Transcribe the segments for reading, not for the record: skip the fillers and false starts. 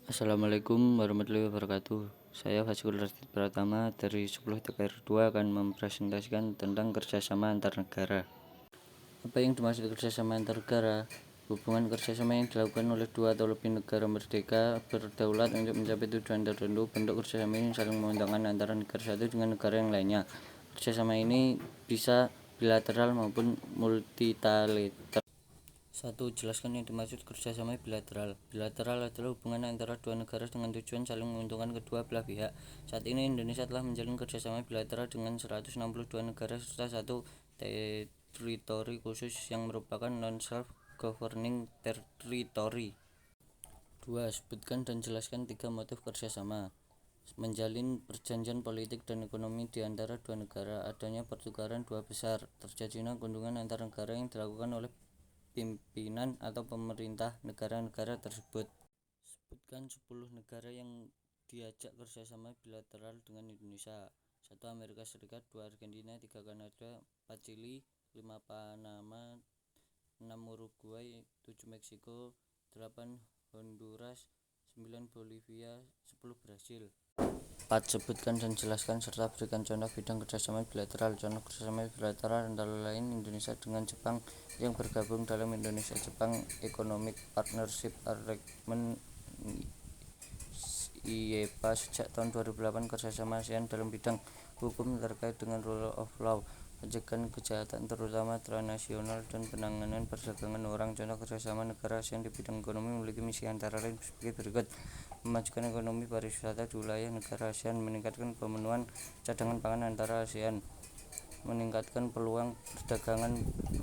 Assalamualaikum warahmatullahi wabarakatuh. Saya Faskul Radit Pratama dari 10 TKR 2 akan mempresentasikan tentang kerjasama antar negara. Apa yang dimaksud kerjasama antar negara? Hubungan kerjasama yang dilakukan oleh dua atau lebih negara merdeka berdaulat untuk mencapai tujuan tertentu. Bentuk kerjasama ini saling menguntungkan antara negara satu dengan negara yang lainnya. Kerjasama ini bisa bilateral maupun multilateral. 1. Jelaskan yang dimaksud kerjasama bilateral. Bilateral adalah hubungan antara dua negara dengan tujuan saling menguntungkan kedua belah pihak. Saat ini Indonesia telah menjalin kerjasama bilateral dengan 162 negara serta satu teritori khusus yang merupakan non-self-governing territory. 2. Sebutkan dan jelaskan 3 motif kerjasama. Menjalin perjanjian politik dan ekonomi di antara dua negara, adanya pertukaran dua besar, terjadinya keuntungan antar negara yang dilakukan oleh pimpinan atau pemerintah negara-negara tersebut. Sebutkan 10 negara yang diajak kerjasama bilateral dengan Indonesia. 1. Amerika Serikat, 2. Argentina, 3. Kanada, 4. Chili, 5. Panama, 6. Uruguay, 7. Meksiko, 8. Honduras, 9. Bolivia, 10. Brasil. 4. Sebutkan dan jelaskan serta berikan contoh bidang kerjasama bilateral. Contoh kerjasama bilateral antara lain Indonesia dengan Jepang yang bergabung dalam Indonesia-Jepang Economic Partnership Arrangement (IEPA) sejak tahun 2008, kerjasama ASEAN dalam bidang hukum terkait dengan rule of law, pencegahan kejahatan terutama transnasional, dan penanganan perdagangan orang. Contoh kerjasama negara ASEAN di bidang ekonomi memiliki misi antara lain sebagai berikut: memajukan ekonomi pariwisata di wilayah negara ASEAN, meningkatkan pemenuhan cadangan pangan antara ASEAN, meningkatkan peluang perdagangan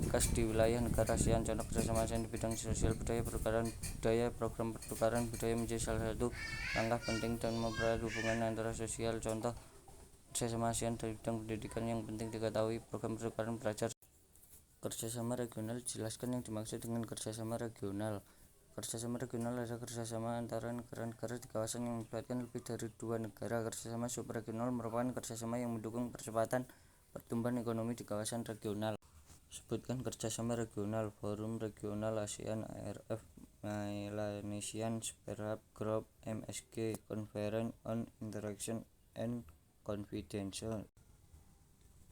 bekas di wilayah negara ASEAN. Contoh kerjasama ASEAN di bidang sosial budaya, pertukaran budaya. Program pertukaran budaya menjadi salah satu langkah penting dalam mempererat hubungan antara sosial. Contoh kerjasama ASEAN di bidang pendidikan yang penting diketahui, program pertukaran pelajar. Kerjasama regional. Jelaskan yang dimaksud dengan kerjasama regional. Kerjasama regional adalah kerjasama antara negara-negara di kawasan yang melibatkan lebih dari dua negara. Kerjasama subregional merupakan kerjasama yang mendukung percepatan pertumbuhan ekonomi di kawasan regional. Sebutkan kerjasama regional. Forum Regional ASEAN, ARF, Melanesian Sparehub Group, MSG, Conference on Interaction and Confidence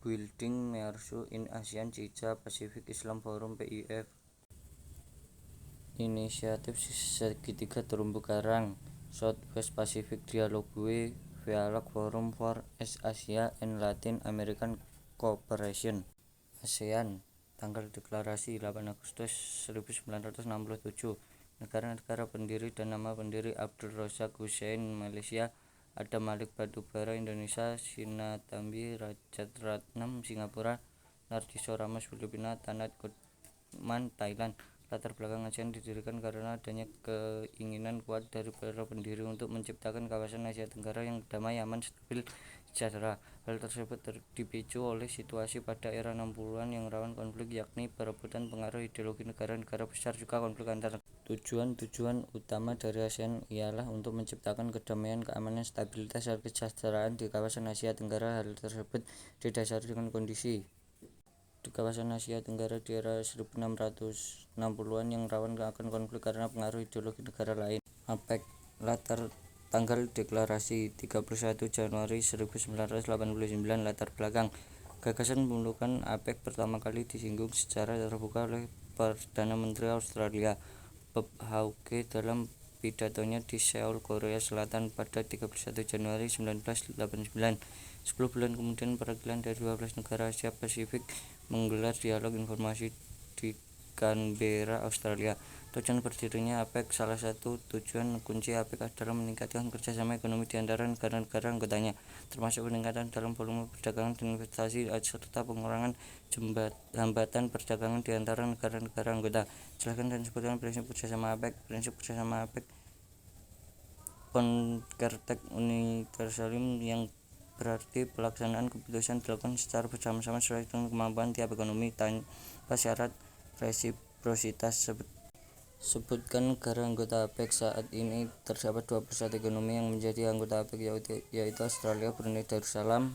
Building Measures in ASEAN, Cica Pacific Islam Forum, PIF. Inisiatif Segitiga Terumbu Karang, Southwest Pacific Dialogue, Dialogue Forum for East Asia and Latin American Cooperation. ASEAN. Tanggal deklarasi 8 Agustus 1967. Negara-negara pendiri dan nama pendiri: Abdul Razak Hussein, Malaysia; Adam Malik Batubara, Indonesia; Sinnathamby Rajatratnam, Singapura; Narciso Ramos, Filipina; Tanat Kutman, Thailand. Latar belakang ASEAN didirikan karena adanya keinginan kuat dari para pendiri untuk menciptakan kawasan Asia Tenggara yang damai, aman, stabil, sejahtera. Hal tersebut dipicu oleh situasi pada era 60-an yang rawan konflik, yakni perebutan pengaruh ideologi negara-negara besar, juga konflik antar. Tujuan utama dari ASEAN ialah untuk menciptakan kedamaian, keamanan, stabilitas, dan kesejahteraan di kawasan Asia Tenggara. Hal tersebut didasari dengan kondisi di kawasan Asia Tenggara di era 1660-an yang rawan akan konflik karena pengaruh ideologi negara lain. APEC. Tanggal deklarasi 31 Januari 1989. Latar belakang. Gagasan pembentukan APEC pertama kali disinggung secara terbuka oleh Perdana Menteri Australia Bob Hawke dalam pidatonya di Seoul, Korea Selatan pada 31 Januari 1989. 10 bulan kemudian, perwakilan dari 12 negara Asia Pasifik menggelar dialog informasi di Canberra, Australia. Tujuan berdirinya APEC. Salah satu tujuan kunci APEC adalah meningkatkan kerjasama ekonomi di antara negara-negara anggotanya, termasuk peningkatan dalam volume perdagangan dan investasi, serta pengurangan hambatan perdagangan di antara negara-negara anggota. Jelaskan dan sebutkan prinsip kerjasama APEC. Prinsip kerjasama APEC: Concerte Universalism, yang berarti pelaksanaan keputusan dilakukan secara bersama-sama sesuai dengan kemampuan tiap ekonomi tanpa syarat resiprositas. Sebutkan negara anggota APEC. Saat ini terdapat 2 pusat ekonomi yang menjadi anggota APEC, yaitu Australia, Brunei Darussalam,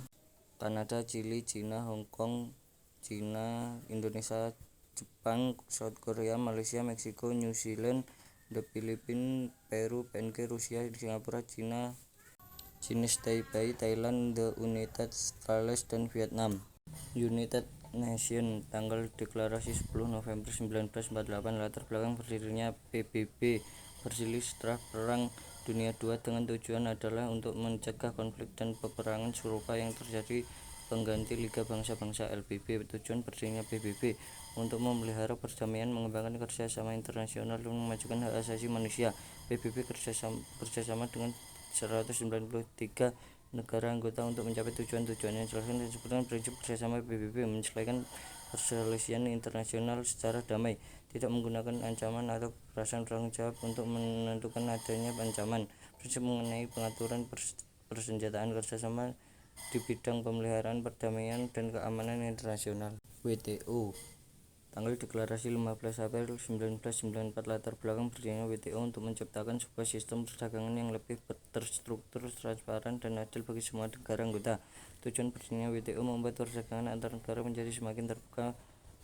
Kanada, Chili, China, Hong Kong, China, Indonesia, Jepang, South Korea, Malaysia, Meksiko, New Zealand, The Philippines, Peru, PNG, Rusia, Singapura, China, Chinese Taipei, Thailand, The United States, dan Vietnam. United Nations, tanggal deklarasi 10 November 1948, latar belakang berdirinya PBB berdiri setelah Perang Dunia II dengan tujuan adalah untuk mencegah konflik dan peperangan serupa yang terjadi, pengganti Liga Bangsa-Bangsa LBB. Tujuan berdirinya PBB untuk memelihara perdamaian, mengembangkan kerjasama internasional, dan memajukan hak asasi manusia. PBB kerjasama dengan 193 negara anggota untuk mencapai tujuan-tujuannya. Jelaskan dan sebutkan prinsip kerjasama PBB: menyelesaikan perselisihan internasional secara damai, tidak menggunakan ancaman atau kekerasan, bertanggung jawab untuk menentukan adanya ancaman. Prinsip mengenai pengaturan persenjataan, kerjasama di bidang pemeliharaan perdamaian dan keamanan internasional. WTO, tanggal deklarasi 15 April 1994, latar belakang berdirinya WTO untuk menciptakan sebuah sistem perdagangan yang lebih terstruktur, transparan, dan adil bagi semua negara anggota. Tujuan berdirinya WTO membuat perdagangan antar negara menjadi semakin terbuka,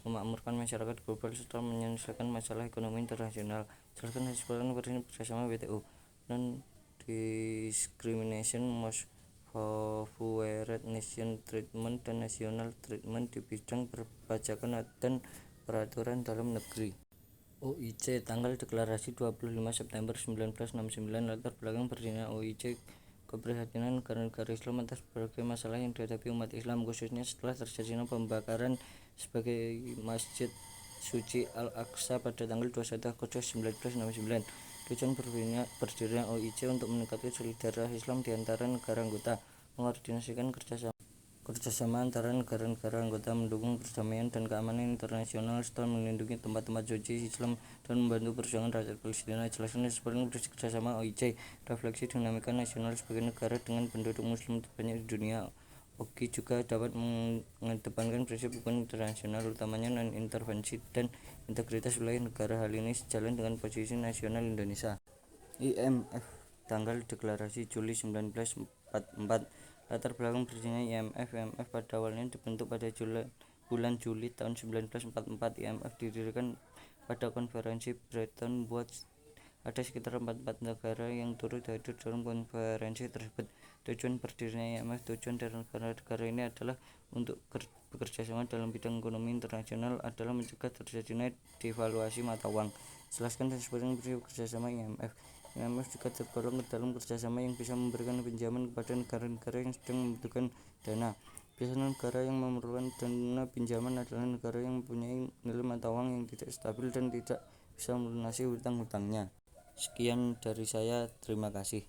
memakmurkan masyarakat global, serta menyelesaikan masalah ekonomi internasional. Jelaskan dan sebutkan prinsip kerjasama WTO: non-discrimination, most favored nation treatment, dan national treatment di bidang perpajakan dan peraturan dalam negeri. OIC, tanggal deklarasi 25 September 1969, latar belakang berdirinya OIC: keprihatinan negara-negara Islam atas berbagai masalah yang dihadapi umat Islam, khususnya setelah terjadinya pembakaran sebagai Masjid Suci Al-Aqsa pada tanggal 21 Agustus 1969. Tujuan berdirinya OIC untuk meningkatkan solidaritas Islam di antara negara anggota, mengkoordinasikan kerjasama antara negara-negara anggota, mendukung perdamaian dan keamanan internasional, serta melindungi tempat-tempat suci Islam dan membantu perjuangan rakyat Palestina. Jelaskan dan sebutkan prinsip kerjasama OIC: refleksi dinamika nasional sebagai negara dengan penduduk Muslim terbanyak di dunia. OIC juga dapat mengedepankan prinsip hukum internasional, utamanya non-intervensi dan integritas wilayah negara. Hal ini sejalan dengan posisi nasional Indonesia. IMF, tanggal deklarasi Juli 1944, latar belakang berdirinya IMF pada awalnya dibentuk pada bulan Juli tahun 1944. IMF didirikan pada konferensi Bretton Woods. Ada sekitar 44 negara yang turut hadir dalam konferensi tersebut. Tujuan berdirinya IMF: tujuan dari negara-negara ini adalah untuk bekerja sama dalam bidang ekonomi internasional adalah mencegah terjadinya devaluasi mata uang. Jelaskan dan sebutkan prinsip kerjasama IMF. IMF juga tergolong ke dalam kerjasama yang bisa memberikan pinjaman kepada negara-negara yang sedang membutuhkan dana. Biasanya negara yang memerlukan dana pinjaman adalah negara yang mempunyai nilai mata uang yang tidak stabil dan tidak bisa melunasi hutang-hutangnya. Sekian dari saya, terima kasih.